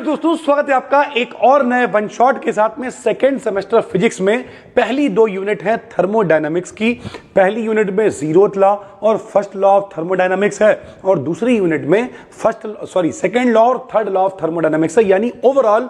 दोस्तों, स्वागत है आपका एक और नए वन शॉट के साथ में। सेकेंड सेमेस्टर फिजिक्स में पहली दो यूनिट है थर्मोडायनामिक्स की। पहली यूनिट में जीरोथ लॉ और फर्स्ट लॉ ऑफ थर्मोडायनामिक्स है और दूसरी यूनिट में सेकेंड लॉ और थर्ड लॉ ऑफ थर्मोडायनामिक्स है। यानी ओवरऑल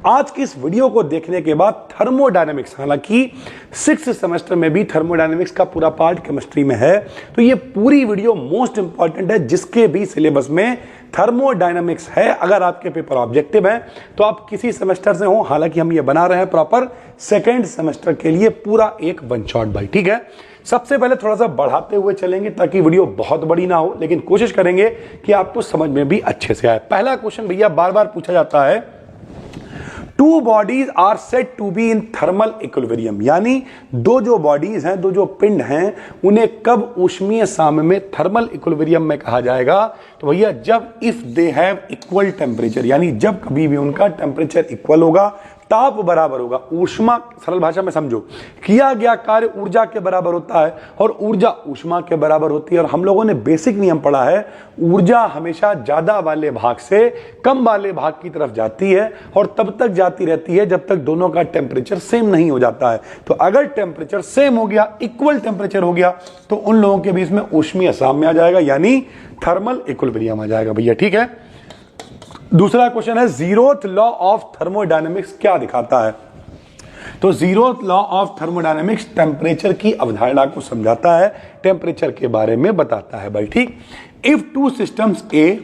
आज की इस वीडियो को देखने के बाद थर्मोडायनामिक्स, हालांकि सिक्स्थ सेमेस्टर में भी थर्मोडायनामिक्स का पूरा पार्ट केमिस्ट्री में है, तो ये पूरी वीडियो मोस्ट इंपॉर्टेंट है जिसके भी सिलेबस में थर्मोडायनामिक्स है। अगर आपके पेपर ऑब्जेक्टिव है तो आप किसी सेमेस्टर से हो, हालांकि हम ये बना रहे हैं प्रॉपर सेकेंड सेमेस्टर के लिए पूरा एक वन शॉट भाई, ठीक है। सबसे पहले थोड़ा सा बढ़ाते हुए चलेंगे ताकि वीडियो बहुत बड़ी ना हो, लेकिन कोशिश करेंगे कि आपको समझ में भी अच्छे से आए। पहला क्वेश्चन भैया बार बार पूछा जाता है, two bodies are said to be in thermal equilibrium, यानी दो जो बॉडीज हैं, दो जो पिंड हैं, उन्हें कब ऊष्मीय साम्य में थर्मल इक्विलिब्रियम में कहा जाएगा? तो भैया जब if they have equal temperature, यानी जब कभी भी उनका टेम्परेचर इक्वल होगा, ताप बराबर होगा, ऊष्मा, सरल भाषा में समझो, किया गया कार्य ऊर्जा के बराबर होता है और ऊर्जा ऊष्मा के बराबर होती है। और हम लोगों ने बेसिक नियम पढ़ा है, ऊर्जा हमेशा ज्यादा वाले भाग से कम वाले भाग की तरफ जाती है और तब तक जाती रहती है जब तक दोनों का टेम्परेचर सेम नहीं हो जाता है। तो अगर टेम्परेचर सेम हो गया, इक्वल टेम्परेचर हो गया, तो उन लोगों के बीच में ऊष्मीय साम्य आ जाएगा, यानी थर्मल इक्विलिब्रियम आ जाएगा भैया, ठीक है। दूसरा क्वेश्चन है, जीरोथ लॉ ऑफ थर्मोडायनेमिक्स क्या दिखाता है? तो zeroth law of thermodynamics temperature की अवधारणा को समझाता है, टेम्परेचर के बारे में बताता है भाई, ठीक। If two systems A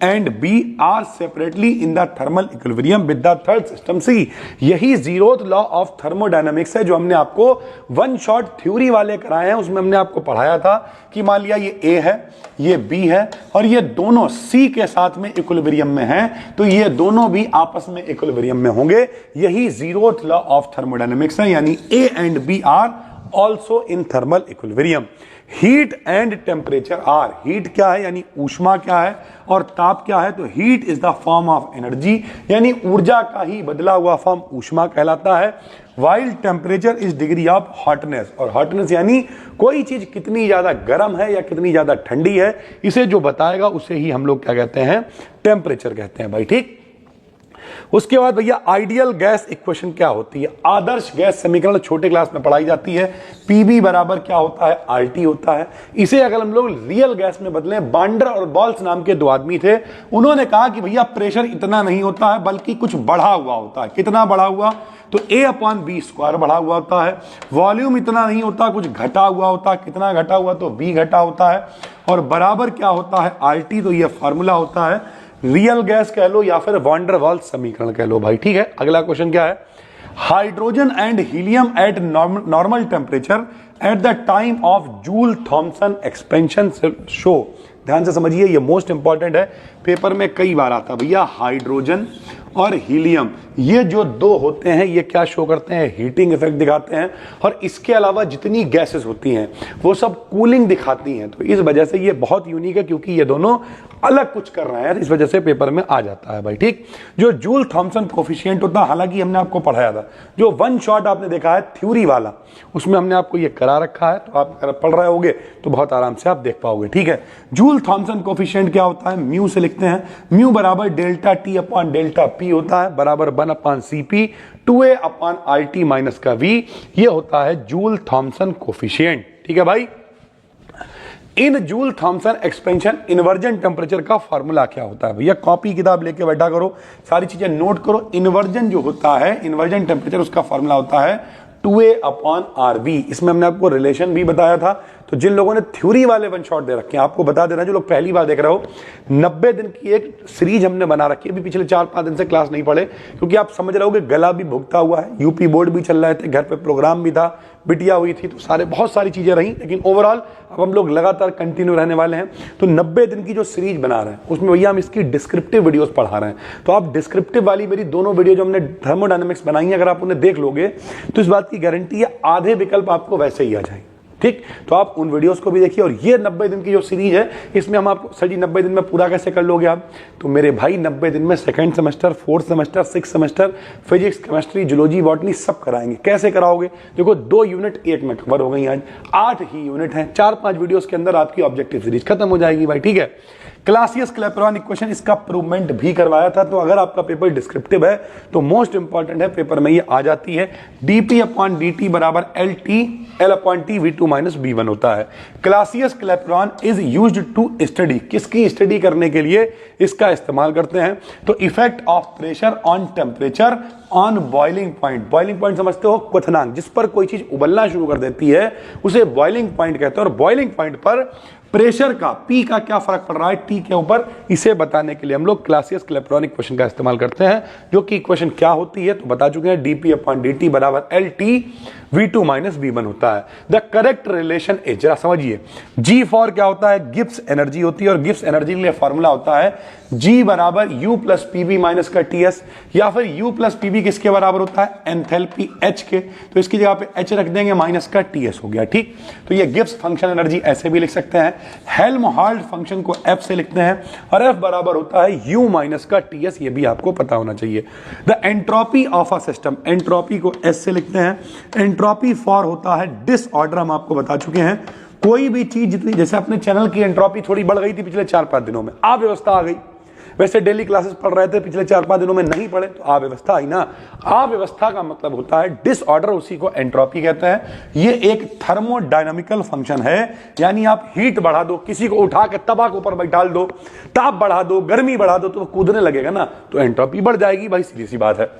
and B are separately in the thermal equilibrium with the third system C, यही जीरोथ लॉ ऑफ थर्मोडायनेमिक्स है जो हमने आपको वन शॉट थ्योरी वाले कराए हैं। उसमें हमने आपको पढ़ाया था कि मान लिया ये ए है, ये बी है और ये दोनों सी के साथ में इक्विलिब्रियम में हैं, तो ये दोनों भी आपस में इक्विलिब्रियम में होंगे। यही जीरोथ लॉ ऑफ थर्मोडायनेमिक्स है, यानी A and B are also in thermal equilibrium. Heat and temperature are, heat क्या है यानी ऊष्मा क्या है और ताप क्या है? तो heat is the form of energy, यानी ऊर्जा का ही बदला हुआ फॉर्म ऊष्मा कहलाता है। While temperature is degree of hotness, और हॉटनेस यानी कोई चीज कितनी ज्यादा गर्म है या कितनी ज्यादा ठंडी है, इसे जो बताएगा उसे ही हम लोग क्या कहते हैं? टेम्परेचर कहते हैं भाई, ठीक। उसके बाद भैया आइडियल गैस इक्वेशन क्या होती है? आदर्श गैस समीकरण छोटे क्लास में पढ़ाई जाती है। पीबी बराबर क्या होता है? आरटी होता है। इसे अगर हम लोग रियल गैस में बदलें, बांडर और बॉल्स नाम के दो आदमी थे, उन्होंने कहा कि भैया प्रेशर इतना नहीं होता है बल्कि कुछ बढ़ा हुआ होता है। कितना बढ़ा हुआ? तो A/B² बढ़ा हुआ होता है। वॉल्यूम इतना नहीं होता, कुछ घटा हुआ होता है। कितना घटा हुआ? तो B घटा होता है। और बराबर क्या होता है? RT। तो यह फॉर्मूला होता है, रियल गैस कह लो या फिर वॉन डर वाल्स समीकरण कह लो भाई, ठीक है। अगला क्वेश्चन क्या है? Hydrogen and helium at normal temperature at the time of Joule Thomson expansion show. ध्यान से समझिए, ये मोस्ट इंपॉर्टेंट है, पेपर में कई बार आता भैया। हाइड्रोजन और हीलियम, ये जो दो होते हैं, ये क्या शो करते हैं? हीटिंग इफेक्ट दिखाते हैं। और इसके अलावा जितनी गैसेस होती हैं वो सब कूलिंग दिखाती हैं। तो इस वजह से ये बहुत यूनिक है, क्योंकि ये दोनों अलग कुछ कर रहे हैं, इस वजह से पेपर में आ जाता है भाई, ठीक। जो जूल थॉमसन कोफिशिएंट होता है, हालांकि हमने आपको पढ़ाया था, जो वन शॉट आपने देखा है थ्योरी वाला, उसमें हमने आपको ये करा रखा है, तो आप अगर पढ़ रहे होगे तो बहुत आराम से आप देख पाओगे, ठीक है। जूल थॉमसन कोफिशिएंट क्या होता है? म्यू से लिखते हैं। म्यू बराबर delta T upon delta P होता है, बराबर 1/CP 2A/RT माइनस का V, ये होता है जूल थॉमसन कोफिशिएंट, ठीक है भाई। In Joule Thomson expansion inversion temperature का फार्मूला क्या होता है? भैया कॉपी किताब लेके बैठा करो, सारी चीजें नोट करो। इन्वर्जन जो होता है, इन्वर्जन टेम्परेचर, उसका फार्मूला होता है 2A/RV। इसमें हमने आपको रिलेशन भी बताया था। तो जिन लोगों ने थ्योरी वाले वन शॉट दे रखे हैं, आपको बता देना, जो लोग पहली बार देख रहे हो, 90 दिन की एक सीरीज हमने बना रखी है। अभी पिछले 4-5 दिन से क्लास नहीं पढ़े, क्योंकि आप समझ रहे होगे गला भी भुगता हुआ है, यूपी बोर्ड भी चल रहे थे, घर पे प्रोग्राम भी था, बिटिया हुई थी, तो बहुत सारी चीजें रही। लेकिन ओवरऑल अब हम लोग लगातार कंटिन्यू रहने वाले हैं। तो 90 दिन की जो सीरीज बना रहे हैं, उसमें भैया हम इसकी डिस्क्रिप्टिव वीडियोस पढ़ा रहे हैं। तो आप डिस्क्रिप्टिव वाली मेरी दोनों वीडियो जो हमने थर्मोडायनेमिक्स बनाई है, अगर आप उन्हें देख लोगे तो इस बात की गारंटी है आधे विकल्प आपको वैसे ही आ जाएंगे, ठीक। तो आप उन वीडियोस को भी देखिए। और ये 90 दिन की जो सीरीज है, इसमें हम आपको सर जी 90 दिन में पूरा कैसे कर लोगे आप? तो मेरे भाई 90 दिन में second semester, fourth semester, six semester, physics, chemistry, zoology, botany सब कराएंगे। कैसे कराओगे? देखो 2 यूनिट एक में कवर हो गई, आज 8 ही यूनिट हैं। 4-5 वीडियोस के अंदर आपकी ऑब्जेक्टिव सीरीज खत्म हो जाएगी भाई, ठीक है। क्लासियस क्लैपेरॉन इक्वेशन, इसका प्रूवमेंट भी करवाया था। तो अगर आपका पेपर डिस्क्रिप्टिव है तो मोस्ट इंपॉर्टेंट है, पेपर में ये आ जाती है। dp अपॉन dt बराबर L upon T V2 minus V1 होता है। Clausius Clapeyron is used to study, किसकी स्टडी करने के लिए इसका इस्तेमाल करते हैं? तो effect of pressure on temperature on boiling point. Boiling point समझते हो? क्वथनांक, जिस पर कोई चीज उबलना शुरू कर देती है उसे बॉइलिंग पॉइंट कहते हैं। और बॉइलिंग पॉइंट पर प्रेशर का, पी का क्या फर्क पड़ रहा है टी के ऊपर, इसे बताने के लिए हम लोग क्लासियस क्लैपेरॉन इक्वेशन का इस्तेमाल करते हैं। जो कि इक्वेशन क्या होती है तो बता चुके हैं, dp अपॉन dt बराबर L V2 माइनस V1 होता है। द करेक्ट रिलेशन इज, जरा समझिए, G फॉर क्या होता है? गिब्स एनर्जी होती है, और गिब्स एनर्जी के लिए फॉर्मूला होता है G बराबर U प्लस PV माइनस का TS, या फिर U प्लस PV किसके बराबर होता है? एंथैल्पी H के। तो इसकी जगह पे H रख देंगे, माइनस का TS हो गया, ठीक। तो ये गिब्स फंक्शन एनर्जी ऐसे भी लिख सकते हैं। हेल्महोल्ट्ज फंक्शन को F से लिखते हैं, और F बराबर होता है U माइनस का TS, ये भी आपको पता होना चाहिए। The entropy of a system, entropy को S से लिखते हैं। एंट्रोपी फॉर होता है डिसऑर्डर, हम आपको बता चुके हैं। कोई भी चीज जितनी, जैसे अपने चैनल की एंट्रोपी थोड़ी बढ़ गई थी पिछले 4-5 दिनों में, अव्यवस्था आ गई। वैसे डेली क्लासेस पढ़ रहे थे, पिछले 4-5 दिनों में नहीं पढ़े तो अव्यवस्था आई ना। अव्यवस्था का मतलब होता है डिसऑर्डर, उसी को एंट्रोपी कहते हैं। ये एक थर्मोडायनामिकल फंक्शन है, यानी आप हीट बढ़ा दो, किसी को उठा के तवा के ऊपर बैठाल दो, ताप बढ़ा दो, गर्मी बढ़ा दो, तो वो कूदने लगेगा ना, तो एंट्रोपी बढ़ जाएगी भाई, सीधी सी बात है।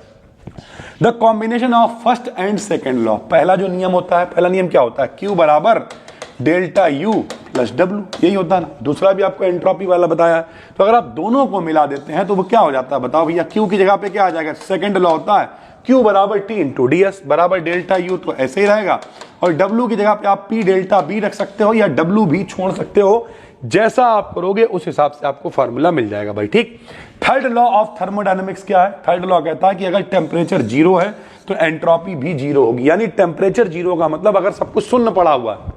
The combination of first and second law, पहला जो नियम होता है, पहला नियम क्या होता है? Q बराबर डेल्टा U प्लस W, यही होता है ना। दूसरा भी आपको एंट्रोपी वाला बताया है। तो अगर आप दोनों को मिला देते हैं तो वो क्या हो जाता है बताओ भैया? Q की जगह पे क्या आ जाएगा? सेकेंड लॉ होता है Q बराबर T इंटू ds बराबर डेल्टा U, तो ऐसे ही रहेगा। और W की जगह पे आप P डेल्टा B रख सकते हो, या W भी छोड़ सकते हो। जैसा आप करोगे उस हिसाब से आपको फार्मूला मिल जाएगा भाई, ठीक। थर्ड लॉ ऑफ थर्मोडायनेमिक्स क्या है? थर्ड लॉ कहता है कि अगर टेम्परेचर 0 है तो एंट्रोपी भी 0 होगी। यानी टेम्परेचर 0 का मतलब अगर सब कुछ शून्य पड़ा हुआ है,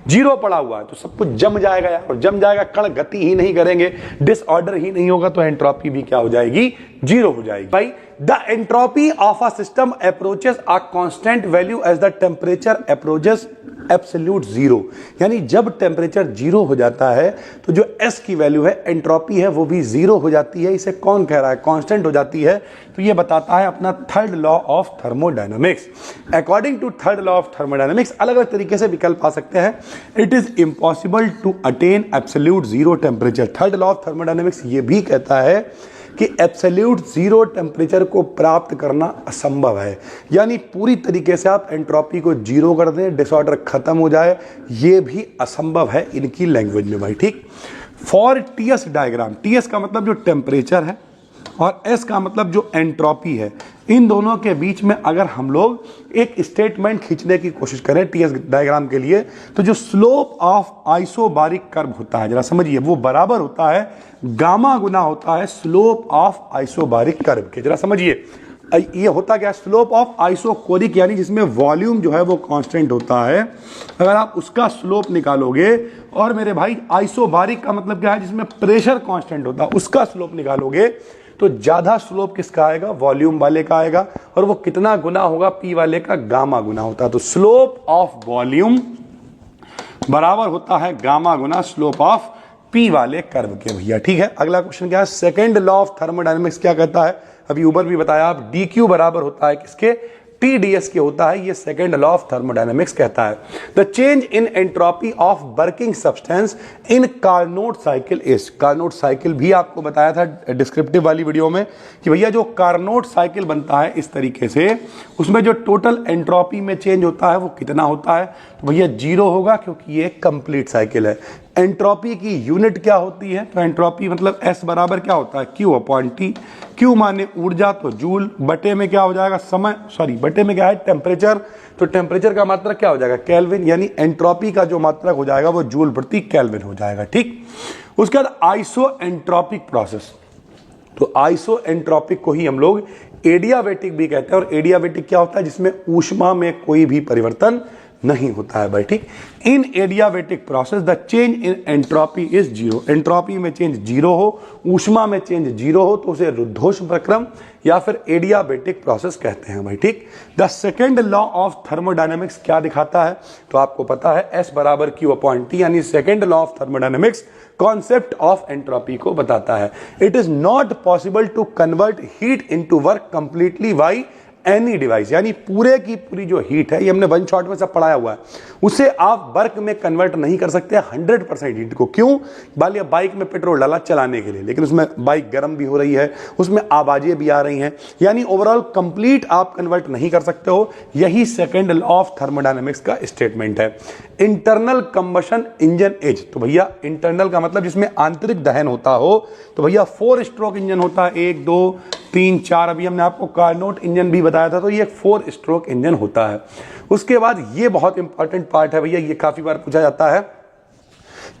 0 पड़ा हुआ है, तो सब कुछ जम जाएगा यार, और जम जाएगा, कण गति ही नहीं करेंगे, डिसऑर्डर ही नहीं होगा, तो एंट्रोपी भी क्या हो जाएगी? 0 हो जाएगी भाई। The entropy of a system approaches a constant value as the temperature approaches absolute 0। यानी जब टेम्परेचर 0 हो जाता है तो जो S की वैल्यू है, एंट्रोपी है, वो भी 0 हो जाती है। इसे कौन कह रहा है? कांस्टेंट हो जाती है। तो ये बताता है अपना third law of thermodynamics. According to third law of thermodynamics, अलग अलग तरीके से विकल्प आ सकते हैं। It is impossible to attain absolute 0 temperature. Third law of thermodynamics ये भी कहता है कि एब्सोल्यूट 0 टेम्परेचर को प्राप्त करना असंभव है। यानी पूरी तरीके से आप एंट्रोपी को 0 कर दें, डिसऑर्डर खत्म हो जाए, ये भी असंभव है इनकी लैंग्वेज में भाई, ठीक। फॉर टीएस डायग्राम, टीएस का मतलब जो टेम्परेचर है और एस का मतलब जो एंट्रोपी है, इन दोनों के बीच में अगर हम लोग एक स्टेटमेंट खींचने की कोशिश करें टीएस डायग्राम के लिए, तो जो स्लोप ऑफ आइसोबारिक कर्व होता है, जरा समझिए, वो बराबर होता है गामा गुना होता है स्लोप ऑफ आइसोबारिक कर्व के। जरा समझिए, ये होता क्या? स्लोप ऑफ आइसोकोरिक, यानी जिसमें वॉल्यूम जो है वो कांस्टेंट होता है, अगर आप उसका स्लोप निकालोगे, और मेरे भाई आइसोबारिक का मतलब क्या है? जिसमें प्रेशर कांस्टेंट होता है, उसका स्लोप निकालोगे तो ज्यादा स्लोप किसका आएगा? वॉल्यूम वाले का आएगा। और वो कितना गुना होगा? पी वाले का गामा गुना होता है। तो स्लोप ऑफ वॉल्यूम बराबर होता है gamma Guna slope of P वाले कर्व के भैया, ठीक है। अगला क्वेश्चन क्या है? सेकेंड लॉ ऑफ थर्मोडायनेमिक्स क्या कहता है? अभी ऊपर भी बताया आप, डी क्यू बराबर होता है किसके? TDS के होता है। ये सेकेंड लॉ ऑफ थर्मोडायनेमिक्स कहता है the change in entropy of working substance in Carnot cycle is. Carnot cycle भी आपको बताया था डिस्क्रिप्टिव वाली वीडियो में कि भैया जो कार्नोट साइकिल बनता है इस तरीके से, उसमें जो टोटल एंट्रोपी में चेंज होता है वो कितना होता है? तो भैया 0 होगा, क्योंकि ये कंप्लीट साइकिल है। एंट्रोपी की यूनिट क्या होती है? तो एंट्रोपी मतलब S बराबर क्या होता है? Q upon T। Q माने ऊर्जा, तो जूल, बटे में क्या हो जाएगा? समय, सॉरी बटे में क्या है? टेम्परेचर। तो टेम्परेचर का मात्रक क्या हो जाएगा? केल्विन। यानी एंट्रोपी का जो मात्रक हो जाएगा वो जूल प्रति केल्विन हो जाएगा, ठीक। उसके बाद आइसो एंट्रोपिक प्रोसेस, तो आइसो एंट्रोपिक को ही हम लोग एडियाबेटिक भी कहते हैं। और एडियाबेटिक क्या होता है? जिसमें ऊष्मा में कोई भी परिवर्तन नहीं होता है भाई, ठीक। इन adiabatic process the change in entropy is zero, entropy में चेंज जीरो हो, ऊष्मा में चेंज जीरो हो तो उसे रुद्धोष्म प्रक्रम या फिर एडियाबेटिक प्रोसेस कहते हैं भाई, ठीक। The second law of thermodynamics क्या दिखाता है, तो आपको पता है S बराबर Q/T, यानी second law of thermodynamics concept of entropy को बताता है। It is not possible to convert heat into work completely by any device, यानी पूरे की पूरी जो हीट है, ये हमने वन शॉट में सब पढ़ाया हुआ है, उसे आप वर्क में कन्वर्ट नहीं कर सकते 100% हीट को। क्यों? बाइक में पेट्रोल डाला चलाने के लिए, लेकिन उसमें बाइक गर्म भी हो रही है, उसमें आवाजें भी आ रही हैं, यानी ओवरऑल कंप्लीट आप कन्वर्ट नहीं कर सकते हो। यही सेकेंड लॉ ऑफ थर्मोडायनेमिक्स का स्टेटमेंट है। इंटरनल कंबशन इंजन इज, तो भैया इंटरनल का मतलब जिसमें आंतरिक दहन होता हो, तो भैया 4 स्ट्रोक इंजन होता है, 1 2 3 4, अभी हमने आपको कार्नोट इंजन भी बताया था, तो ये 4 स्ट्रोक इंजन होता है। उसके बाद ये बहुत इंपॉर्टेंट पार्ट है भैया, ये काफी बार पूछा जाता है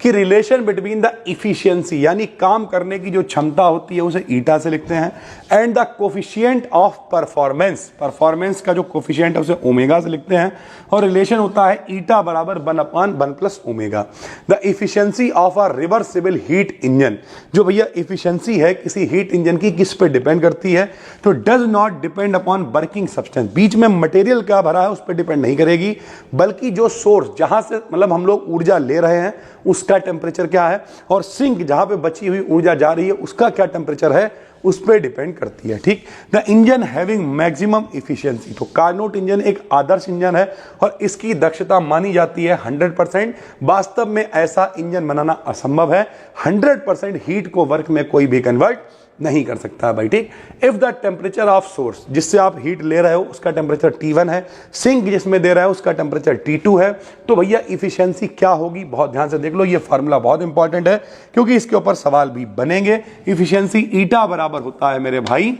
कि रिलेशन बिटवीन द इफिशियंसी, यानी काम करने की जो क्षमता होती है उसे ईटा से लिखते हैं, and the coefficient of performance, performance का जो कोफिशिएंट है उसे ओमेगा से लिखते हैं, और रिलेशन होता है ईटा बराबर 1/1 plus omega. The efficiency of a reversible heat engine, जो भैया इफिशियंसी है किसी हीट इंजन की किस पे डिपेंड करती है, तो does not depend upon working substance, बीच में मटेरियल क्या भरा है उस पर डिपेंड नहीं करेगी, बल्कि जो सोर्स जहां से मतलब हम लोग ऊर्जा ले रहे हैं उसका टेम्परेचर क्या है, और सिंक जहां पे बची हुई ऊर्जा जा रही है उसका क्या टेम्परेचर है, उस पर डिपेंड करती है, ठीक। The engine having maximum efficiency, तो कार्नोट इंजन एक आदर्श इंजन है और इसकी दक्षता मानी जाती है 100%। वास्तव में ऐसा इंजन बनाना असंभव है, 100% हीट को वर्क में कोई भी कन्वर्ट नहीं कर सकता है भाई, ठीक। If the temperature of source, जिससे आप हीट ले रहे हो उसका टेम्परेचर T1 है, सिंक जिसमें दे रहा है उसका टेम्परेचर T2 है, तो भैया इफिशियंसी क्या होगी, बहुत ध्यान से देख लो, ये फार्मूला बहुत इंपॉर्टेंट है क्योंकि इसके ऊपर सवाल भी बनेंगे। इफिशियंसी ईटा बराबर होता है मेरे भाई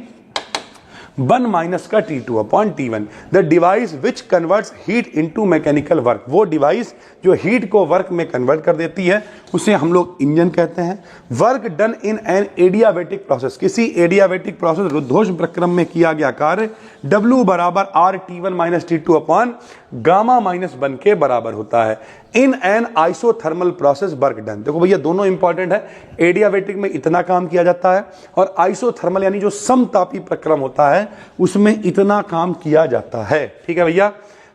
1 माइनस का T2/T1। The device which converts heat into mechanical work, वो डिवाइस जो हीट को वर्क में कन्वर्ट कर देती है उसे हम लोग इंजन कहते हैं। Work done in an adiabatic process, किसी एडियाबेटिक प्रोसेस रुद्धोष्म प्रक्रम में किया गया कार्य W बराबर R T1 माइनस T2/गामा माइनस 1 के बराबर होता है। In an isothermal process work done, देखो भैया दोनों इंपॉर्टेंट है, एडियाबेटिक में इतना काम किया जाता है और आइसोथर्मल यानी जो समतापी प्रक्रम होता है उसमें इतना काम किया जाता है, ठीक है भैया।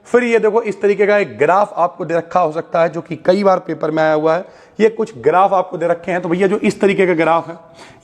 फिर ये देखो इस तरीके का एक ग्राफ आपको दे रखा हो सकता है जो कि कई बार पेपर में आया हुआ है, ये कुछ ग्राफ आपको दे रखे हैं, तो भैया जो इस तरीके का ग्राफ है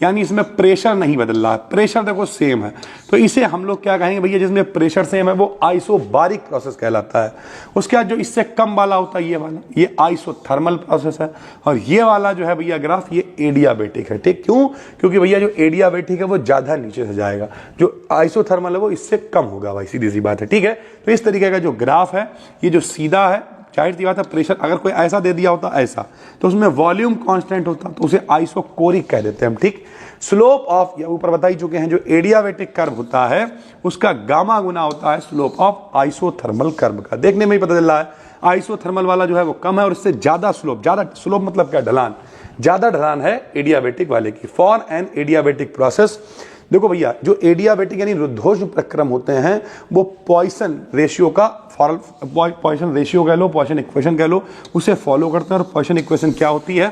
यानी इसमें प्रेशर नहीं बदल रहा है, प्रेशर देखो सेम है, तो इसे हम लोग क्या कहेंगे भैया, जिसमें प्रेशर सेम है वो आइसोबारिक प्रोसेस कहलाता है। उसके बाद जो इससे कम वाला होता है ये वाला, ये आइसोथर्मल प्रोसेस है, और ये वाला जो है भैया ग्राफ ये एडियाबेटिक है, ठीक। क्यों? क्योंकि भैया जो एडियाबेटिक है वो ज्यादा नीचे से जाएगा, जो आइसोथर्मल है वो इससे कम होगा भाई, सीधी सी बात है, ठीक है। तो इस तरीके का जो ग्राफ है ये जो सीधा है, जाहिर सी बात है प्रेशर अगर कोई ऐसा दे दिया होता ऐसा तो उसमें वॉल्यूम कांस्टेंट होता तो उसे आइसोकोरिक कह देते हैं हम, ठीक। स्लोप ऑफ, या ऊपर बता ही चुके हैं, जो एडियाबेटिक कर्व होता है उसका गामा गुना होता है स्लोप ऑफ आइसोथर्मल कर्व का। देखने में ही पता चल रहा है आइसोथर्मल वाला जो है वो कम है और इससे ज्यादा स्लोप मतलब क्या, ढलान, ज्यादा ढलान है एडियाबेटिक वाले की। फॉर एन एडियाबेटिक प्रोसेस, देखो भैया जो एडियाबेटिक यानी रुद्धोष्म प्रक्रम होते हैं वो पॉइसन रेशियो का पॉइसन रेशियो कह लो, पॉइसन इक्वेशन कह लो, उसे फॉलो करते हैं। और पॉइसन इक्वेशन क्या होती है,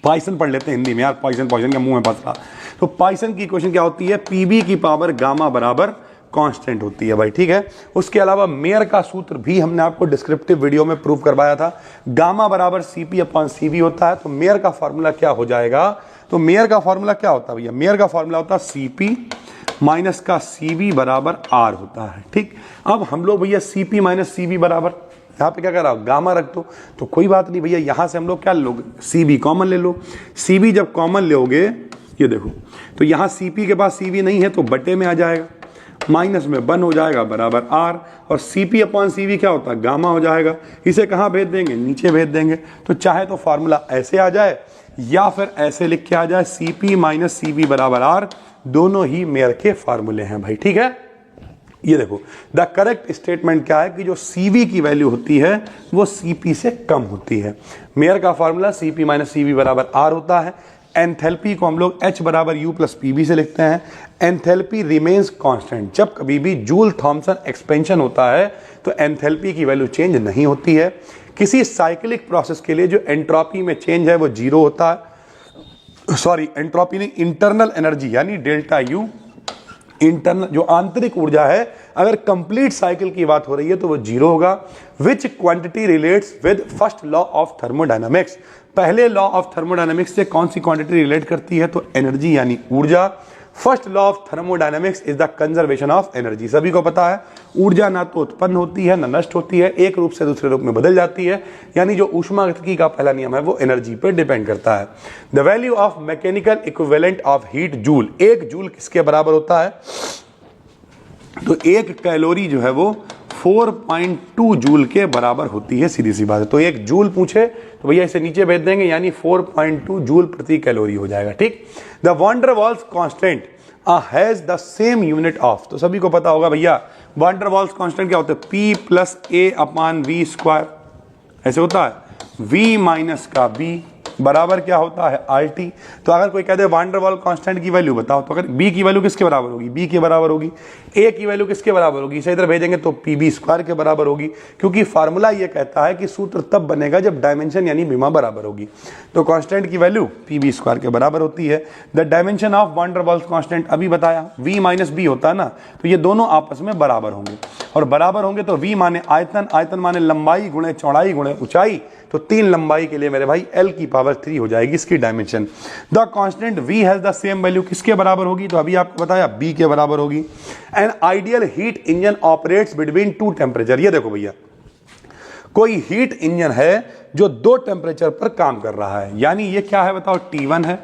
पॉइसन पढ़ लेते हैं हिंदी में यार, पॉइसन के मुंह में फंस रहा। तो पॉइसन की इक्वेशन क्या होती है, पीबी की पावर गामा बराबर कांस्टेंट होती है भाई, ठीक है। उसके अलावा मेयर का सूत्र भी हमने आपको डिस्क्रिप्टिव वीडियो में प्रूव करवाया था, गामा बराबर CP/CV होता है। तो मेयर का फॉर्मूला क्या हो जाएगा, तो मेयर का फॉर्मूला क्या होता है भैया, मेयर का फॉर्मूला होता है CP माइनस का CV बराबर R होता है, ठीक। अब हम लोग भैया CP माइनस CV बराबर, यहाँ पे क्या कर रहा हो, गामा रख दो, तो कोई बात नहीं भैया, यहां से हम लोग क्या लोगे, CB कॉमन ले लो। CB जब कॉमन लोगे, ये देखो, तो यहाँ CP के पास CV नहीं है तो बटे में आ जाएगा, माइनस में 1 हो जाएगा बराबर R, और CP/CV क्या होता है, गामा हो जाएगा। इसे कहाँ भेज देंगे, नीचे भेज देंगे। तो चाहे तो फार्मूला ऐसे आ जाए या फिर ऐसे लिख के आ जाए, CP माइनस CV बराबर R, दोनों ही मेयर के फार्मूले हैं भाई, ठीक है। ये देखो द करेक्ट स्टेटमेंट क्या है कि जो CV की वैल्यू होती है वो CP से कम होती है। मेयर का फार्मूला CP माइनस CV बराबर R होता है। एंथैल्पी को हम लोग H बराबर U प्लस PV से लिखते हैं। एंथैल्पी रिमेन्स कांस्टेंट, जब कभी भी जूल थॉमसन एक्सपेंशन होता है तो एंथैल्पी की वैल्यू चेंज नहीं होती है। किसी साइक्लिक प्रोसेस के लिए जो एंट्रोपी में चेंज है वो जीरो होता है, सॉरी एंट्रोपी नहीं, इंटरनल एनर्जी यानी डेल्टा U, इंटरनल जो आंतरिक ऊर्जा है, अगर कंप्लीट साइकिल की बात हो रही है तो वो जीरो होगा। विच quantity relates with first law of thermodynamics, पहले लॉ ऑफ थर्मोडायनामिक्स से कौन सी क्वांटिटी रिलेट करती है, तो एनर्जी यानी ऊर्जा। First law of thermodynamics is the conservation of energy, सभी को पता है ऊर्जा ना तो उत्पन्न होती है ना नष्ट होती है, एक रूप से दूसरे रूप में बदल जाती है, यानी जो ऊष्मागतिकी का पहला नियम है वो एनर्जी पर डिपेंड करता है। The value of mechanical equivalent of heat joule, एक जूल किसके बराबर होता है, तो एक कैलोरी जो है वो 4.2 जूल के बराबर होती है, सीधी सी बात है। तो एक जूल पूछे तो भैया इसे नीचे भेज देंगे, यानी 4.2 जूल प्रति कैलोरी हो जाएगा, ठीक। The Van der Waals constant has the same unit of, तो सभी को पता होगा भैया वैन डर वाल्स कांस्टेंट क्या होता है, P plus A upon V square, ऐसे होता है। V माइनस का B बराबर क्या होता है RT। तो अगर कोई कहते हैं वैन डर वाल्स कांस्टेंट की वैल्यू बताओ, तो अगर B की वैल्यू किसके बराबर होगी, B के बराबर होगी। A की वैल्यू किसके बराबर होगी, इसे इधर भेजेंगे तो PB स्क्वायर के बराबर होगी, क्योंकि फार्मूला ये कहता है कि सूत्र तब बनेगा जब डायमेंशन यानी विमा बराबर होगी। तो कांस्टेंट की वैल्यू PB स्क्वायर के बराबर होती है। The dimension of Van der Waals constant अभी बताया, V माइनस B होता है ना, तो ये दोनों आपस में बराबर होंगे, और बराबर होंगे तो V माने आयतन, आयतन माने लंबाई गुणे चौड़ाई गुणे ऊंचाई, तो 3 लंबाई के लिए मेरे भाई L की पावर 3 हो जाएगी इसकी dimension. The constant V has the same value किसके बराबर होगी, तो अभी आपको बताया B के बराबर होगी। An ideal heat engine operates between 2 temperature, ये देखो भैया कोई हीट इंजन है जो 2 टेम्परेचर पर काम कर रहा है, यानी ये क्या है बताओ, T1 है,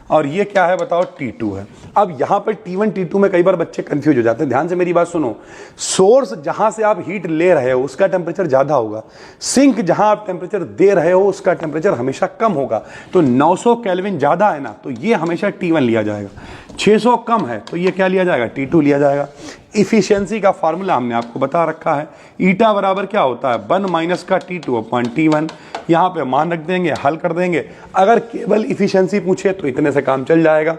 और ये क्या है बताओ, T2 है। अब यहां पर T1 T2 में कई बार बच्चे कंफ्यूज हो जाते हैं, ध्यान से मेरी बात सुनो। सोर्स जहां से आप हीट ले रहे हो उसका टेम्परेचर ज्यादा होगा, सिंक जहां आप टेम्परेचर दे रहे हो उसका टेम्परेचर हमेशा कम होगा। तो 900 केल्विन ज्यादा है ना, तो ये हमेशा T1 लिया जाएगा, 600 कम है तो ये क्या लिया जाएगा, T2 लिया जाएगा। इफिशियंसी का फार्मूला हमने आपको बता रखा है, ईटा बराबर क्या होता है, 1 माइनस का T2 अपॉन T1, यहाँ पे मान रख देंगे, हल कर देंगे। अगर केवल इफिशियंसी पूछे तो इतने से काम चल जाएगा,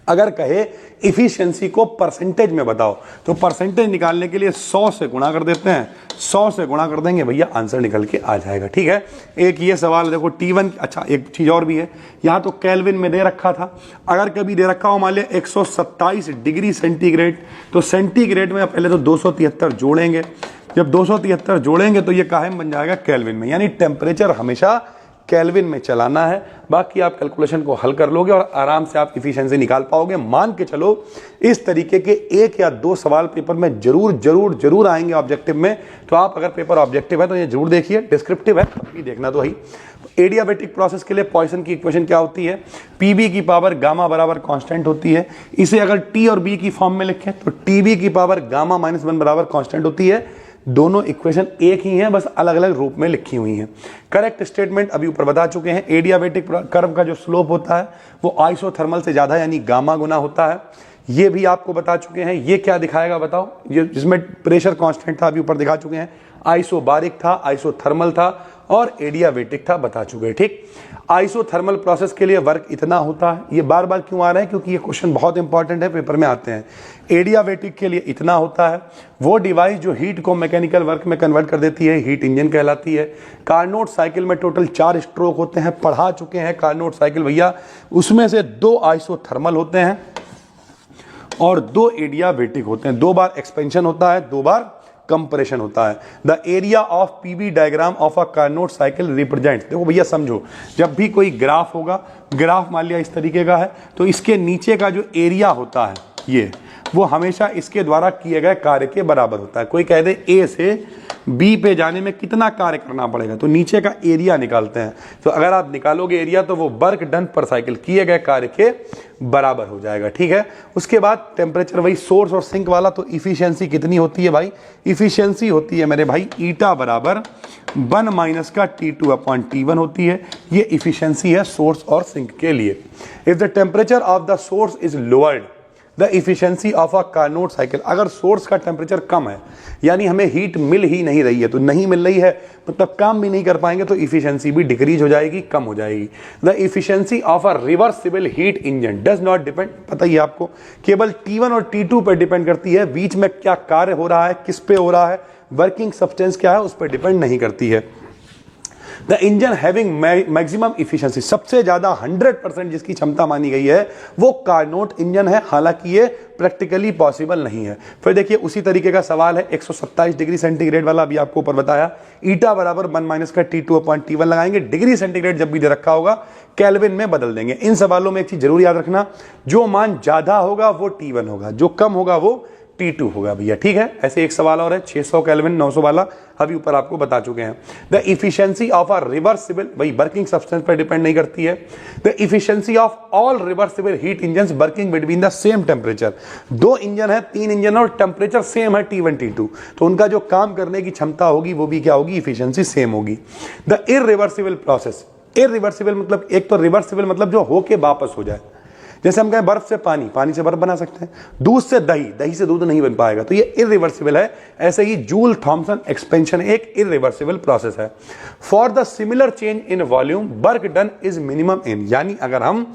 अगर कहे इफिशियंसी को परसेंटेज में बताओ तो परसेंटेज निकालने के लिए 100 से गुणा कर देते हैं, 100 से गुणा कर देंगे भैया आंसर निकल के आ जाएगा, ठीक है। एक ये सवाल देखो T1, अच्छा एक चीज और भी है, यहाँ तो केल्विन में दे रखा था, अगर कभी दे रखा हो मान लिया 127 डिग्री सेंटीग्रेड, तो सेंटीग्रेड में पहले तो 273 जोड़ेंगे, जब 273 जोड़ेंगे तो ये कायम बन जाएगा केल्विन में, यानी टेम्परेचर हमेशा केल्विन में चलाना है। बाकी आप कैलकुलेशन को हल कर लोगे और आराम से आप इफिशिएंसी निकाल पाओगे। मान के चलो इस तरीके के 1 या 2 सवाल पेपर में जरूर जरूर जरूर आएंगे ऑब्जेक्टिव में, तो आप अगर पेपर ऑब्जेक्टिव है तो ये जरूर देखिए, डिस्क्रिप्टिव है तभी देखना तो ही। एडियाबेटिक प्रोसेस के लिए पॉइसन की इक्वेशन क्या होती है, पीबी की पावर गामा बराबर कांस्टेंट होती है। इसे अगर टी और बी की फॉर्म में लिखें तो टीबी की पावर गामा माइनस 1 बराबर कांस्टेंट होती है। दोनों इक्वेशन एक ही हैं, बस अलग अलग रूप में लिखी हुई हैं। करेक्ट स्टेटमेंट अभी ऊपर बता चुके हैं। एडियाबेटिक कर्व का जो स्लोप होता है वो आइसोथर्मल से ज्यादा यानी गामा गुना होता है, ये भी आपको बता चुके हैं। ये क्या दिखाएगा बताओ, ये जिसमें प्रेशर कांस्टेंट था अभी ऊपर दिखा चुके हैं, आइसोबारिक था, आइसोथर्मल था और एडियाबेटिक था, बता चुके हैं, ठीक। आइसोथर्मल प्रोसेस के लिए वर्क इतना होता है, ये बार बार क्यों आ रहा है, क्योंकि ये क्वेश्चन बहुत इंपॉर्टेंट है, पेपर में आते हैं। एडियाबेटिक के लिए इतना होता है, वो डिवाइस जो हीट को मैकेनिकल वर्क में कन्वर्ट कर देती है, हीट इंजन कहलाती है। कार्नोट साइकिल में टोटल 4 स्ट्रोक होते हैं, पढ़ा चुके हैं कार्नोट साइकिल भैया, उसमें से 2 आइसोथर्मल होते हैं और 2 एडियाबेटिक होते हैं। 2 बार एक्सपेंशन होता है, 2 बार कंप्रेशन होता है। The area of PV diagram of a Carnot cycle represents, देखो भैया समझो, जब भी कोई ग्राफ होगा, ग्राफ मान लिया इस तरीके का है, तो इसके नीचे का जो एरिया होता है ये, वो हमेशा इसके द्वारा किए गए कार्य के बराबर होता है। कोई कह दे ए से बी पे जाने में कितना कार्य करना पड़ेगा, तो नीचे का एरिया निकालते हैं। तो अगर आप निकालोगे एरिया तो वो वर्क डन पर साइकिल किए गए कार्य के बराबर हो जाएगा, ठीक है। उसके बाद टेम्परेचर वही सोर्स और सिंक वाला, तो इफिशियंसी कितनी होती है भाई, इफिशियंसी होती है मेरे भाई ईटा बराबर 1 माइनस का T2 अपॉन T1 होती है। ये इफिशियंसी है सोर्स और सिंक के लिए। If the temperature of the source is lowered, the efficiency of a Carnot cycle, अगर सोर्स का टेम्परेचर कम है यानी हमें हीट मिल ही नहीं रही है, तो नहीं मिल रही है मतलब काम भी नहीं कर पाएंगे तो इफिशियंसी भी डिक्रीज हो जाएगी, कम हो जाएगी। The efficiency of a reversible heat engine does not depend, पता ही आपको, केवल T1 और T2 पर डिपेंड करती है, बीच में क्या कार्य हो रहा है, किस पे हो रहा है, वर्किंग सब्सटेंस क्या है, उस पर डिपेंड नहीं करती है। The engine having maximum efficiency, सबसे ज्यादा 100% जिसकी क्षमता मानी गई है वो कार्नोट इंजन है, हालांकि ये प्रैक्टिकली पॉसिबल नहीं है। फिर देखिए उसी तरीके का सवाल है 127 डिग्री सेंटीग्रेड वाला, अभी आपको ऊपर बताया, ईटा बराबर 1 माइनस का T2/T1 लगाएंगे, डिग्री सेंटीग्रेड जब भी दे रखा होगा केल्विन में बदल देंगे। इन सवालों में एक चीज जरूर याद रखना, जो मान ज्यादा होगा वो T1 होगा, जो कम होगा वो T2 होगा भैया, ठीक है। ऐसे एक सवाल और है 600 केल्विन 900 वाला, अभी ऊपर आपको बता चुके हैं। The efficiency of a reversible, भाई वर्किंग सब्सटेंस पर डिपेंड नहीं करती है। The efficiency of all reversible heat engine working between the same temperature, 2 engine है, 3 इंजन और टेम्परेचर सेम है T1 T2, तो उनका जो काम करने की क्षमता होगी वो भी क्या होगी, इफिशियंसी सेम होगी। द इरिवर्सिबल प्रोसेस, इरिवर्सिबल मतलब, एक तो रिवर्सिबल मतलब जो होके वापस हो जाए, जैसे हम कहें बर्फ से पानी, पानी से बर्फ बना सकते हैं, दूध से दही, दही से दूध नहीं बन पाएगा, तो ये इरिवर्सिबल है। ऐसे ही जूल थॉमसन एक्सपेंशन एक इरिवर्सिबल प्रोसेस है। For the similar change in volume work done is minimum in, यानी अगर हम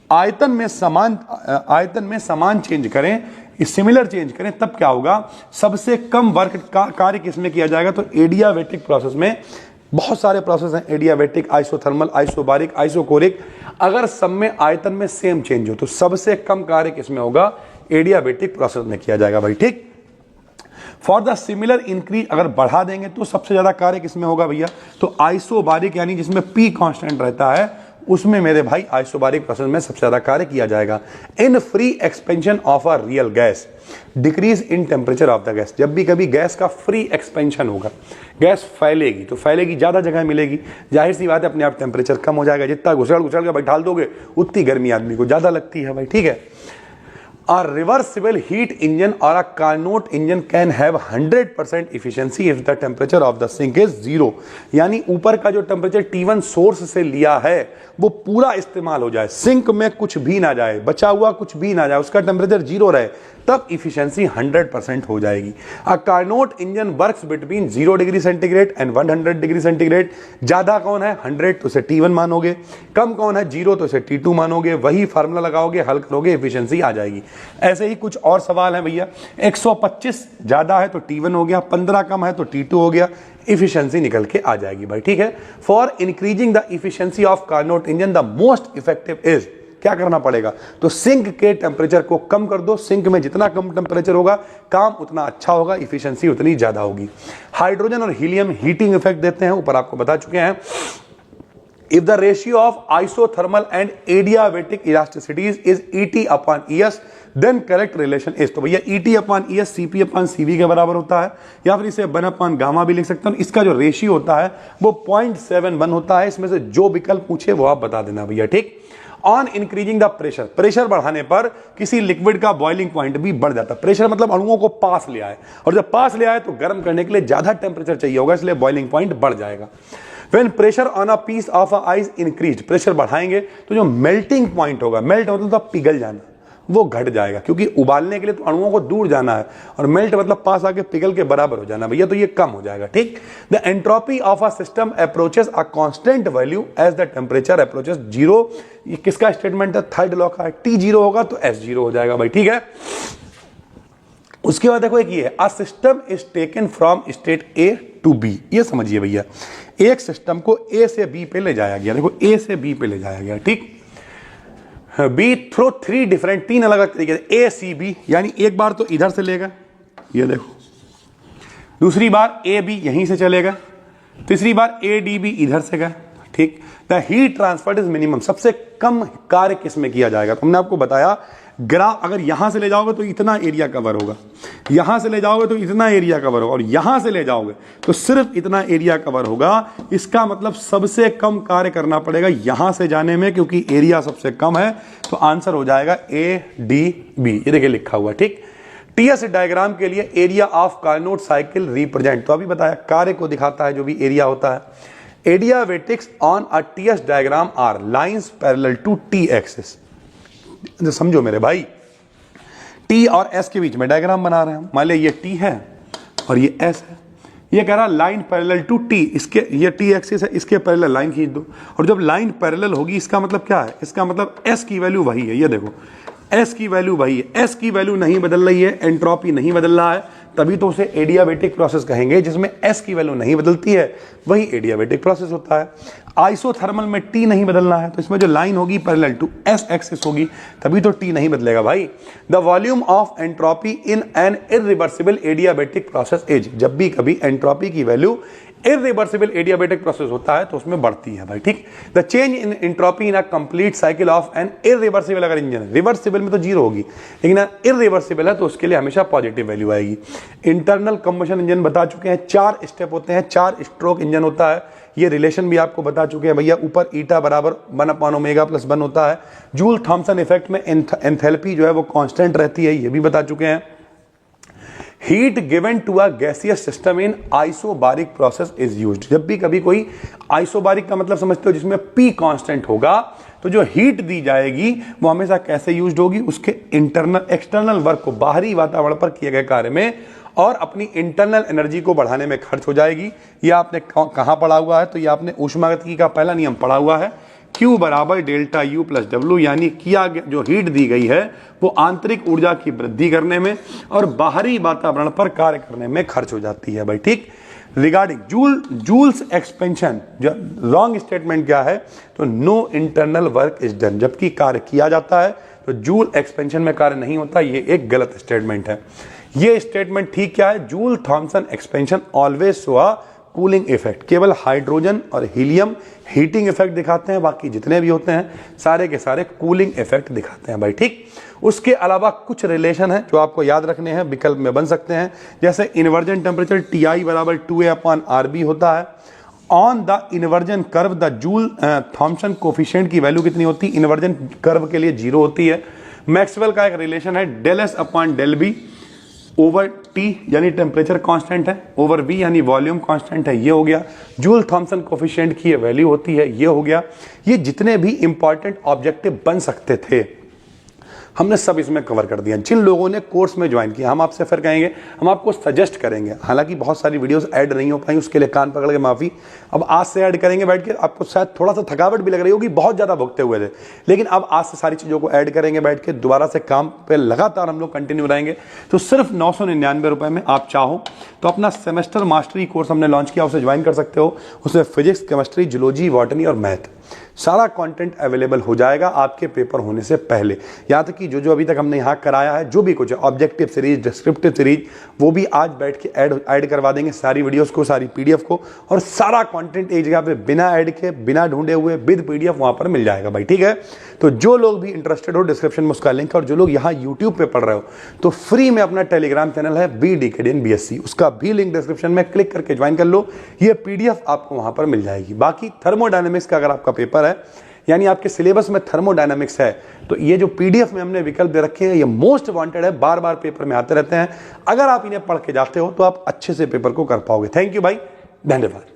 आयतन में समान चेंज करें, सिमिलर चेंज करें, तब क्या होगा, सबसे कम वर्क का कार्य किसमें किया जाएगा, तो एडियाबेटिक प्रोसेस में। बहुत सारे प्रोसेस हैं, एडियाबेटिक, आइसोथर्मल, आइसोबारिक, आइसोकोरिक, अगर सब में आयतन में सेम चेंज हो तो सबसे कम कार्य किसमें होगा, एडियाबेटिक प्रोसेस में किया जाएगा भाई, ठीक। फॉर द सिमिलर इंक्रीज, अगर बढ़ा देंगे तो सबसे ज्यादा कार्य किसमें होगा भैया, तो आइसोबारिक, यानी जिसमें P कांस्टेंट रहता है उसमें मेरे भाई आइसोबारिक प्रोसेस में सबसे ज्यादा कार्य किया जाएगा। In free expansion of a real gas decrease in temperature of the gas, जब भी कभी गैस का फ्री एक्सपेंशन होगा, गैस फैलेगी तो फैलेगी, ज्यादा जगह मिलेगी, जाहिर सी बात है अपने आप टेम्परेचर कम हो जाएगा, जितना घुसड़ के बैठा दोगे उतनी गर्मी आदमी को ज्यादा लगती है भाई, ठीक है। A reversible heat engine or a Carnot engine can have 100% efficiency if the temperature of the sink is 0, यानी ऊपर का जो टेम्परेचर T1 सोर्स से लिया है वो पूरा इस्तेमाल हो जाए, सिंक में कुछ भी ना जाए, बचा हुआ कुछ भी ना जाए, उसका टेम्परेचर 0 रहे, तब इफिशियंसी 100% हो जाएगी। A Carnot engine works between 0 degree centigrade and 100 degree centigrade, ज्यादा कौन है 100 तो इसे T1 मानोगे, कम कौन है 0 तो इसे T2 मानोगे, वही फार्मूला लगाओगे, हल करोगे, इफिशियंसी आ जाएगी। ऐसे ही कुछ और सवाल है भैया, 125 ज्यादा है तो T1 हो गया, 15 कम है तो T2 हो गया, इफिशियंसी निकल के आ जाएगी भाई, ठीक है। For increasing the efficiency of Carnot engine the most effective is, क्या करना पड़ेगा, तो सिंक के टेम्परेचर को कम कर दो, सिंक में जितना कम टेम्परेचर होगा काम उतना अच्छा होगा, इफिशियंसी उतनी ज्यादा होगी। हाइड्रोजन और हीलियम हीटिंग इफेक्ट देते हैं, ऊपर आपको बता चुके हैं। If the ratio of isothermal and adiabatic elasticities is ET/ES, then correct relation is, तो भैया ET/ES CP/CV के बराबर होता है, या फिर इसे 1/गामा भी लिख सकते हैं। इसका जो रेशियो होता है वो 0.71 होता है। इसमें से जो विकल्प पूछे वो आप बता देना भैया, ठीक। On increasing the pressure, pressure बढ़ाने पर किसी लिक्विड का बॉइलिंग पॉइंट भी बढ़ जाता है। प्रेशर मतलब अणुओं को पास ले आए, और जब पास ले आए तो गर्म करने के लिए ज्यादा टेम्परेचर चाहिए होगा, इसलिए बॉइलिंग पॉइंट बढ़ जाएगा। When pressure on a piece of a ice increased, pressure बढ़ाएंगे तो जो मेल्टिंग पॉइंट होगा, मेल्ट मतलब तो पिघल जाना, वो घट जाएगा, क्योंकि उबालने के लिए तो अणुओं को दूर जाना है, और मेल्ट मतलब पास आके पिघल के बराबर हो जाना भैया, तो ये कम हो जाएगा, ठीक। The entropy of a system approaches a constant value as the temperature approaches 0, ये किसका स्टेटमेंट है, थर्ड लॉ का है। T0 होगा तो S0 हो जाएगा भाई, ठीक है। उसके बाद देखो एक ये है, a system is taken from state A to B, ये समझिए भैया, एक सिस्टम को A से B पे ले जाया गया, देखो A से B पे ले जाया गया, ठीक। B थ्रू 3 डिफरेंट, 3 अलग अलग तरीके से, A C B, यानी एक बार तो इधर से लेगा, ये देखो, दूसरी बार A B यहीं से चलेगा, तीसरी बार A D B इधर से गया, ठीक। The heat transfer is minimum, सबसे कम कार्य किसमें किया जाएगा, तो हमने आपको बताया ग्राफ, अगर यहां से ले जाओगे तो इतना एरिया कवर होगा, यहां से ले जाओगे तो इतना एरिया कवर होगा, और यहां से ले जाओगे तो सिर्फ इतना एरिया कवर होगा। इसका मतलब सबसे कम कार्य करना पड़ेगा यहां से जाने में, क्योंकि एरिया सबसे कम है, तो आंसर हो जाएगा ADB, ये देखिए लिखा हुआ, ठीक। टीएस डायग्राम के लिए area of Carnot cycle represent, तो अभी बताया कार्य को दिखाता है जो भी एरिया होता है। Adiabatics on a TS diagram are lines parallel to T axis, समझो मेरे भाई, टी और एस के बीच में डायग्राम बना रहे हैं। मान लिया ये टी है और ये एस है। ये कह रहा लाइन पैरेलल टू टी, इसके ये टी एक्सिस है, इसके पैरेलल लाइन खींच दो। और जब लाइन पैरेलल होगी इसका मतलब क्या है, इसका मतलब एस की वैल्यू वही है। ये देखो एस की वैल्यू वही है, एस की वैल्यू नहीं बदल रही है, एंट्रोपी नहीं बदल रहा है, तभी तो उसे एडियाबेटिक प्रोसेस कहेंगे। जिसमें एस की वैल्यू नहीं बदलती है वही एडियाबेटिक प्रोसेस होता है। आइसोथर्मल में टी नहीं बदलना है, तो इसमें जो लाइन होगी पैरेलल टू एस एक्सिस होगी, तभी तो टी नहीं बदलेगा भाई। The volume of entropy in an irreversible adiabatic process is, जब भी कभी एंट्रोपी की वैल्यू इरिवर्सिबल एडियाबेटिक प्रोसेस होता है तो उसमें बढ़ती है भाई, ठीक। The change in entropy in a complete cycle of an irreversible, अगर इंजन है रिवर्सिबल में तो जीरो होगी, लेकिन इरिवर्सिबल है तो उसके लिए हमेशा पॉजिटिव वैल्यू आएगी। इंटरनल कंबशन इंजन बता चुके हैं, 4 स्टेप होते हैं, 4 स्ट्रोक इंजन होता है। ये रिलेशन भी आपको बता चुके हैं भैया, ऊपर ईटा बराबर 1/ω+1 होता है। जूल थॉमसन इफेक्ट में एंथैल्पी जो है वो कांस्टेंट रहती है, ये भी बता चुके हैं। Heat given to a gaseous system in isobaric process is used, जब भी कभी कोई आइसोबारिक का मतलब समझते हो जिसमें पी कांस्टेंट होगा, तो जो हीट दी जाएगी वो हमेशा कैसे यूज्ड होगी, उसके इंटरनल एक्सटर्नल वर्क को, बाहरी वातावरण पर किए गए कार्य में और अपनी इंटरनल एनर्जी को बढ़ाने में खर्च हो जाएगी। ये आपने कहाँ पढ़ा हुआ है, तो ये आपने ऊष्मागतिकी का पहला नियम पढ़ा हुआ है, Q बराबर डेल्टा U प्लस W, यानी किया जो हीट दी गई है वो आंतरिक ऊर्जा की वृद्धि करने में और बाहरी वातावरण पर कार्य करने में खर्च हो जाती है भाई, ठीक। Regarding Joule's expansion, wrong statement क्या है, तो no internal work is done, जबकि कार्य किया जाता है तो जूल एक्सपेंशन में कार्य नहीं होता, ये एक गलत स्टेटमेंट है। ये स्टेटमेंट ठीक क्या है, Joule Thomson expansion always show a cooling effect, केवल हाइड्रोजन और हीलियम हीटिंग इफेक्ट दिखाते हैं, बाकी जितने भी होते हैं सारे के सारे कूलिंग इफेक्ट दिखाते हैं भाई, ठीक। उसके अलावा कुछ रिलेशन है जो आपको याद रखने हैं, विकल्प में बन सकते हैं, जैसे इन्वर्जन टेम्परेचर Ti बराबर 2A/RB होता है। On the inversion curve the Joule Thomson coefficient की वैल्यू कितनी होती है, इन्वर्जन कर्व के लिए 0 होती है। मैक्सवेल का एक रिलेशन है ΔS/ΔB ओवर T यानी टेम्परेचर कांस्टेंट है, ओवर V यानी वॉल्यूम कांस्टेंट है, ये हो गया। जूल थॉमसन कोफिशिएंट की ये वैल्यू होती है, ये हो गया। ये जितने भी इंपॉर्टेंट ऑब्जेक्टिव बन सकते थे हमने सब इसमें कवर कर दिया। जिन लोगों ने कोर्स में ज्वाइन किया, हम आपसे फिर कहेंगे, हम आपको सजेस्ट करेंगे, हालांकि बहुत सारी वीडियोस ऐड नहीं हो पाई, उसके लिए कान पकड़ के माफ़ी। अब आज से ऐड करेंगे बैठ के, आपको शायद थोड़ा सा थकावट भी लग रही होगी, बहुत ज़्यादा भुगते हुए थे, लेकिन अब आज से सारी चीज़ों को ऐड करेंगे बैठ के, दोबारा से काम पे लगातार हम लोग कंटिन्यू रहेंगे। तो सिर्फ 999 रुपये में आप चाहो तो अपना सेमेस्टर मास्टरी कोर्स हमने लॉन्च किया, उसे ज्वाइन कर सकते हो। उसमें फिजिक्स, केमिस्ट्री, जूलॉजी, बॉटनी और मैथ सारा कंटेंट अवेलेबल हो जाएगा आपके पेपर होने से पहले। यहाँ तक कि जो अभी तक हमने यहाँ कराया है, जो भी कुछ है, ऑब्जेक्टिव सीरीज, डिस्क्रिप्टिव सीरीज, वो भी आज बैठ के ऐड करवा देंगे, सारी वीडियोस को, सारी पीडीएफ को, और सारा कंटेंट एक जगह पे बिना ऐड के, बिना ढूंढे हुए, विद पीडीएफ वहाँ पर मिल जाएगा भाई, ठीक है। तो जो लोग भी इंटरेस्टेड हो, डिस्क्रिप्शन में उसका लिंक है, और जो लोग यहाँ यूट्यूब पे पढ़ रहे हो तो फ्री में अपना टेलीग्राम चैनल है BDKD BSc, उसका भी लिंक डिस्क्रिप्शन में क्लिक करके ज्वाइन कर लो, ये पीडीएफ आपको वहाँ पर मिल जाएगी। बाकी थर्मोडायनेमिक्स का अगर आपका पेपर है, यानी आपके सिलेबस में थर्मोडायनामिक्स है, तो ये जो पीडीएफ में हमने विकल्प दे रखे हैं ये मोस्ट वांटेड है, बार बार पेपर में आते रहते हैं। अगर आप इन्हें पढ़ के जाते हो तो आप अच्छे से पेपर को कर पाओगे। थैंक यू भाई, धन्यवाद।